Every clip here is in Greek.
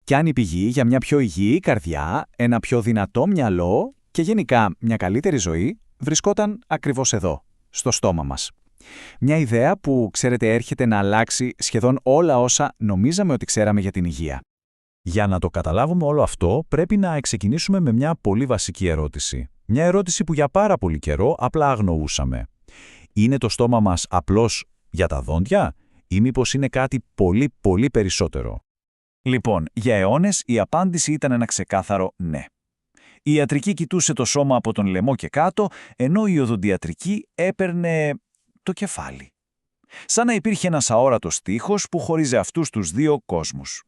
Πιάνει πηγή για μια πιο υγιή καρδιά, ένα πιο δυνατό μυαλό και γενικά μια καλύτερη ζωή βρισκόταν ακριβώς εδώ, στο στόμα μας. Μια ιδέα που, ξέρετε, έρχεται να αλλάξει σχεδόν όλα όσα νομίζαμε ότι ξέραμε για την υγεία. Για να το καταλάβουμε όλο αυτό, πρέπει να ξεκινήσουμε με μια πολύ βασική ερώτηση. Μια ερώτηση που για πάρα πολύ καιρό απλά αγνοούσαμε. Είναι το στόμα μας απλώς για τα δόντια ή μήπως είναι κάτι πολύ πολύ περισσότερο? Λοιπόν, για αιώνες η απάντηση ήταν ένα ξεκάθαρο ναι. Η ιατρική κοιτούσε το σώμα από τον λαιμό και κάτω, ενώ η οδοντιατρική έπαιρνε το κεφάλι. Σαν να υπήρχε ένας αόρατος τοίχος που χωρίζει αυτούς τους δύο κόσμους.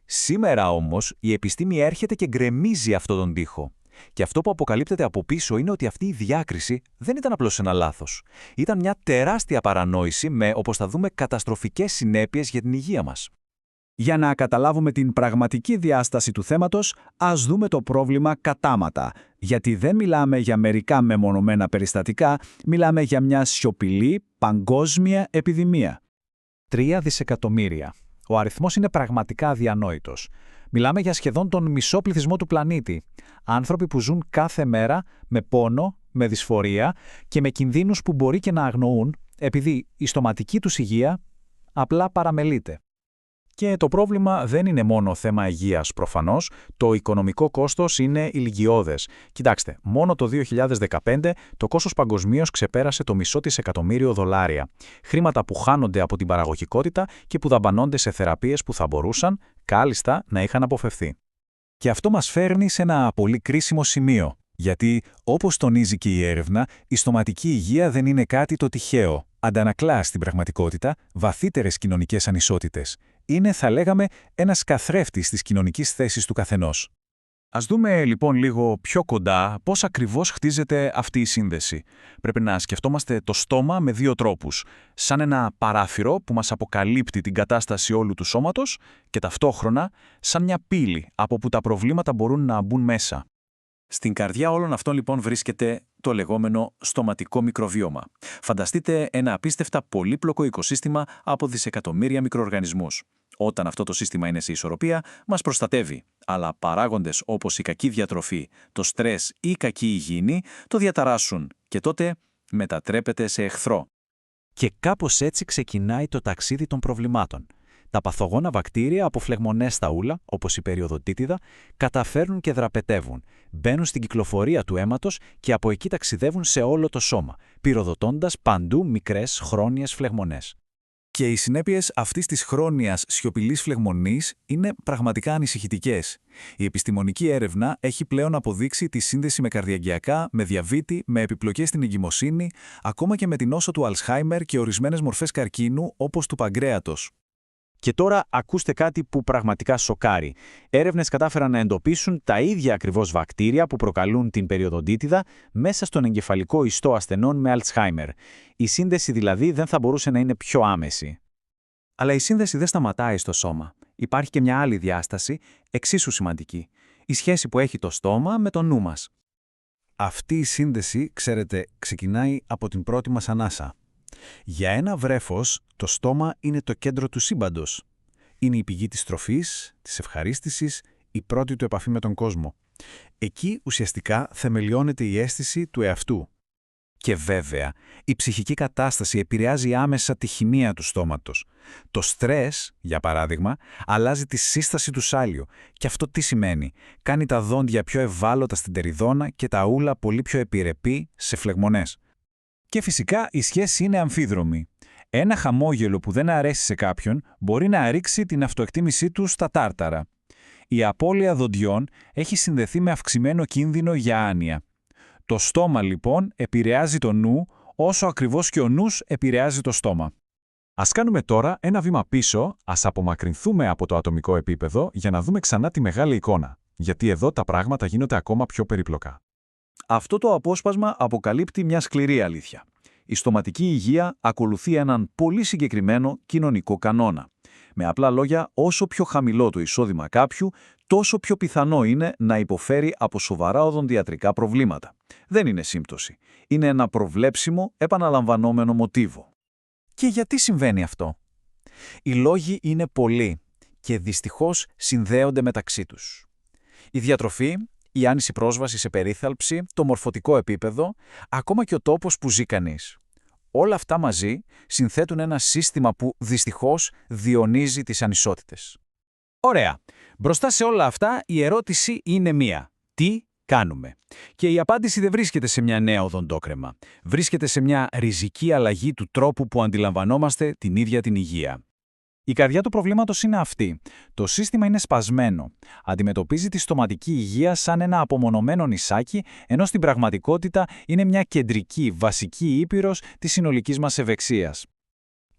Σήμερα όμως η επιστήμη έρχεται και γκρεμίζει αυτόν τον τοίχο. Και αυτό που αποκαλύπτεται από πίσω είναι ότι αυτή η διάκριση δεν ήταν απλώς ένα λάθος. Ήταν μια τεράστια παρανόηση με, όπως θα δούμε, καταστροφικές συνέπειες για την υγεία μας. Για να καταλάβουμε την πραγματική διάσταση του θέματος, ας δούμε το πρόβλημα κατάματα. Γιατί δεν μιλάμε για μερικά μεμονωμένα περιστατικά, μιλάμε για μια σιωπηλή, παγκόσμια επιδημία. 3 δισεκατομμύρια. Ο αριθμός είναι πραγματικά αδιανόητος. Μιλάμε για σχεδόν τον μισό πληθυσμό του πλανήτη. Άνθρωποι που ζουν κάθε μέρα με πόνο, με δυσφορία και με κινδύνους που μπορεί και να αγνοούν, επειδή η στοματική τους υγεία απλά παραμελείται. Και το πρόβλημα δεν είναι μόνο θέμα υγείας προφανώς, το οικονομικό κόστος είναι ηλικιώδες. Κοιτάξτε, μόνο το 2015 το κόστος παγκοσμίως ξεπέρασε το $1,5 δισεκατομμύριο. Χρήματα που χάνονται από την παραγωγικότητα και που δαπανώνται σε θεραπείες που θα μπορούσαν, κάλλιστα, να είχαν αποφευθεί. Και αυτό μας φέρνει σε ένα πολύ κρίσιμο σημείο. Γιατί, όπως τονίζει και η έρευνα, η στοματική υγεία δεν είναι κάτι το τυχαίο. Αντανακλά στην πραγματικότητα βαθύτερες κοινωνικές ανισότητες. Είναι, θα λέγαμε, ένας καθρέφτης της κοινωνικής θέσης του καθενός. Ας δούμε λοιπόν λίγο πιο κοντά πώς ακριβώς χτίζεται αυτή η σύνδεση. Πρέπει να σκεφτόμαστε το στόμα με δύο τρόπους. Σαν ένα παράθυρο που μας αποκαλύπτει την κατάσταση όλου του σώματος και ταυτόχρονα σαν μια πύλη από που τα προβλήματα μπορούν να μπουν μέσα. Στην καρδιά όλων αυτών λοιπόν βρίσκεται το λεγόμενο στοματικό μικροβίωμα. Φανταστείτε ένα απίστευτα πολύπλοκο οικοσύστημα από δισεκατομμύρια μικροοργανισμούς. Όταν αυτό το σύστημα είναι σε ισορροπία, μας προστατεύει. Αλλά παράγοντες όπως η κακή διατροφή, το στρες ή η κακή υγιεινή το διαταράσσουν και τότε μετατρέπεται σε εχθρό. Και κάπως έτσι ξεκινάει το ταξίδι των προβλημάτων. Τα παθογόνα βακτήρια από φλεγμονές στα ούλα, όπως η περιοδοντίτιδα, καταφέρνουν και δραπετεύουν, μπαίνουν στην κυκλοφορία του αίματος και από εκεί ταξιδεύουν σε όλο το σώμα, πυροδοτώντας παντού μικρές χρόνιες φλεγμονές. Και οι συνέπειες αυτής της χρόνιας σιωπηλής φλεγμονής είναι πραγματικά ανησυχητικές. Η επιστημονική έρευνα έχει πλέον αποδείξει τη σύνδεση με καρδιαγγειακά, με διαβήτη, με επιπλοκές στην εγκυμοσύνη, ακόμα και με την νόσο του Αλσχάιμερ και ορισμένες μορφές καρκίνου όπως του παγκρέατος. Και τώρα ακούστε κάτι που πραγματικά σοκάρει. Έρευνες κατάφεραν να εντοπίσουν τα ίδια ακριβώς βακτήρια που προκαλούν την περιοδοντίτιδα μέσα στον εγκεφαλικό ιστό ασθενών με Αλτσχάιμερ. Η σύνδεση δηλαδή δεν θα μπορούσε να είναι πιο άμεση. Αλλά η σύνδεση δεν σταματάει στο σώμα. Υπάρχει και μια άλλη διάσταση, εξίσου σημαντική. Η σχέση που έχει το στόμα με το νου μας. Αυτή η σύνδεση, ξέρετε, ξεκινάει από την πρώτη μας ανάσα. Για ένα βρέφος, το στόμα είναι το κέντρο του σύμπαντος. Είναι η πηγή της τροφής, της ευχαρίστησης, η πρώτη του επαφή με τον κόσμο. Εκεί ουσιαστικά θεμελιώνεται η αίσθηση του εαυτού. Και βέβαια, η ψυχική κατάσταση επηρεάζει άμεσα τη χημεία του στόματος. Το στρες, για παράδειγμα, αλλάζει τη σύσταση του σάλιου. Και αυτό τι σημαίνει? Κάνει τα δόντια πιο ευάλωτα στην τεριδόνα και τα ούλα πολύ πιο επιρρεπή σε φλεγμονές. Και φυσικά η σχέση είναι αμφίδρομη. Ένα χαμόγελο που δεν αρέσει σε κάποιον μπορεί να ρίξει την αυτοεκτίμησή του στα τάρταρα. Η απώλεια δοντιών έχει συνδεθεί με αυξημένο κίνδυνο για άνοια. Το στόμα λοιπόν επηρεάζει το νου όσο ακριβώς και ο νους επηρεάζει το στόμα. Ας κάνουμε τώρα ένα βήμα πίσω, ας απομακρυνθούμε από το ατομικό επίπεδο για να δούμε ξανά τη μεγάλη εικόνα. Γιατί εδώ τα πράγματα γίνονται ακόμα πιο περίπλοκα. Αυτό το απόσπασμα αποκαλύπτει μια σκληρή αλήθεια. Η στοματική υγεία ακολουθεί έναν πολύ συγκεκριμένο κοινωνικό κανόνα. Με απλά λόγια, όσο πιο χαμηλό το εισόδημα κάποιου, τόσο πιο πιθανό είναι να υποφέρει από σοβαρά οδοντιατρικά προβλήματα. Δεν είναι σύμπτωση. Είναι ένα προβλέψιμο, επαναλαμβανόμενο μοτίβο. Και γιατί συμβαίνει αυτό? Οι λόγοι είναι πολλοί και δυστυχώς συνδέονται μεταξύ τους. Η διατροφή, η άνηση πρόσβαση σε περίθαλψη, το μορφωτικό επίπεδο, ακόμα και ο τόπος που ζει κανείς. Όλα αυτά μαζί συνθέτουν ένα σύστημα που δυστυχώς διονύζει τις ανισότητες. Ωραία. Μπροστά σε όλα αυτά η ερώτηση είναι μία. Τι κάνουμε? Και η απάντηση δεν βρίσκεται σε μια νέα οδοντόκρεμα. Βρίσκεται σε μια ριζική αλλαγή του τρόπου που αντιλαμβανόμαστε την ίδια την υγεία. Η καρδιά του προβλήματος είναι αυτή. Το σύστημα είναι σπασμένο. Αντιμετωπίζει τη στοματική υγεία σαν ένα απομονωμένο νησάκι, ενώ στην πραγματικότητα είναι μια κεντρική, βασική ήπειρος της συνολικής μας ευεξίας.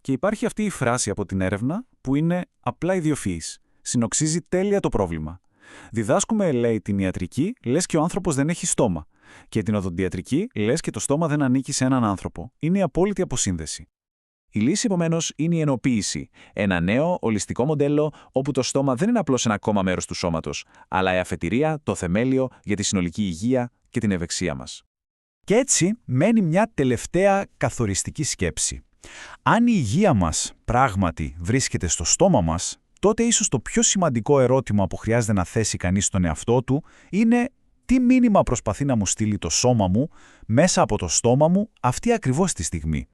Και υπάρχει αυτή η φράση από την έρευνα που είναι απλά ιδιοφυής. Συνοψίζει τέλεια το πρόβλημα. Διδάσκουμε, λέει, την ιατρική, λες και ο άνθρωπος δεν έχει στόμα. Και την οδοντιατρική, λες και το στόμα δεν ανήκει σε έναν άνθρωπο. Είναι η απόλυτη αποσύνδεση. Η λύση, επομένως, είναι η ενοποίηση. Ένα νέο, ολιστικό μοντέλο όπου το στόμα δεν είναι απλώς ένα ακόμα μέρος του σώματος, αλλά η αφετηρία, το θεμέλιο για τη συνολική υγεία και την ευεξία μας. Και έτσι μένει μια τελευταία καθοριστική σκέψη. Αν η υγεία μας πράγματι βρίσκεται στο στόμα μας, τότε ίσως το πιο σημαντικό ερώτημα που χρειάζεται να θέσει κανείς στον εαυτό του είναι τι μήνυμα προσπαθεί να μου στείλει το σώμα μου μέσα από το στόμα μου αυτή ακριβώς τη στιγμή.